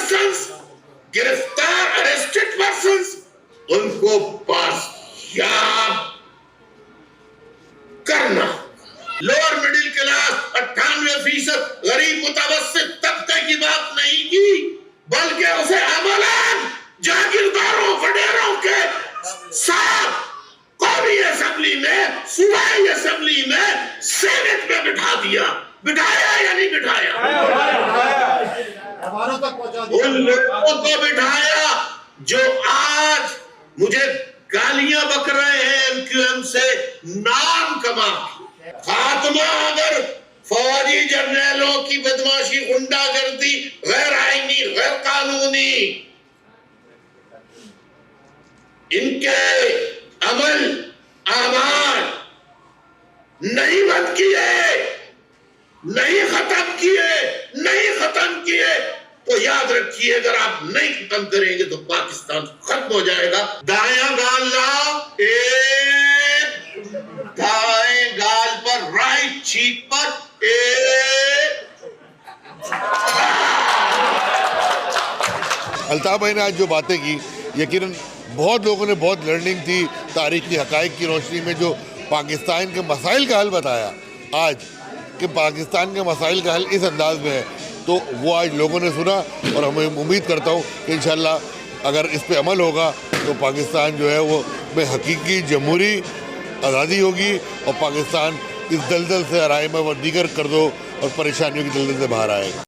Persons, गिरफ्तार arrested persons, उनको बाजियाब करना। लोअर मिडिल क्लास 98% गरीब मुतवस्सित तबके की बात नहीं की, बल्कि उसे अमलन जागीरदारों वडेरों के साथ कौमी असेंबली में, सूबाई असेंबली में, सेनेट में बिठा दिया। बिठाया या नहीं बिठाया? उन लोगों को बिठाया जो आज मुझे गालियां बक रहे हैं MQM से नाम कमा। खात्मा अगर फौजी जर्नलों की बदमाशी, गुंडागर्दी, गैर आईनी, गैर कानूनी इनके अमल आमाल नहीं बंद किए, नहीं खत्म किए तो याद रखिए, अगर आप नहीं खत्म करेंगे तो पाकिस्तान खत्म हो जाएगा। दायां गाल लाओ, एक दाएं गाल पर, राइट चीक पर एक। अल्ताफ भाई ने आज जो बातें की, यकीनन बहुत लोगों ने बहुत लर्निंग थी तारीखी हकाइक की रोशनी में। जो पाकिस्तान के मसाइल का हल बताया आज, कि पाकिस्तान के मसाइल का हल इस अंदाज में है, तो वो आज लोगों ने सुना। और हमें उम्मीद करता हूँ कि इंशाल्लाह अगर इस पे अमल होगा तो पाकिस्तान जो है वो में हकीकी जमहूरी आज़ादी होगी और पाकिस्तान इस दलदल से आराम व दीगर कर्ज़ों और परेशानियों की दलदल से बाहर आएगा।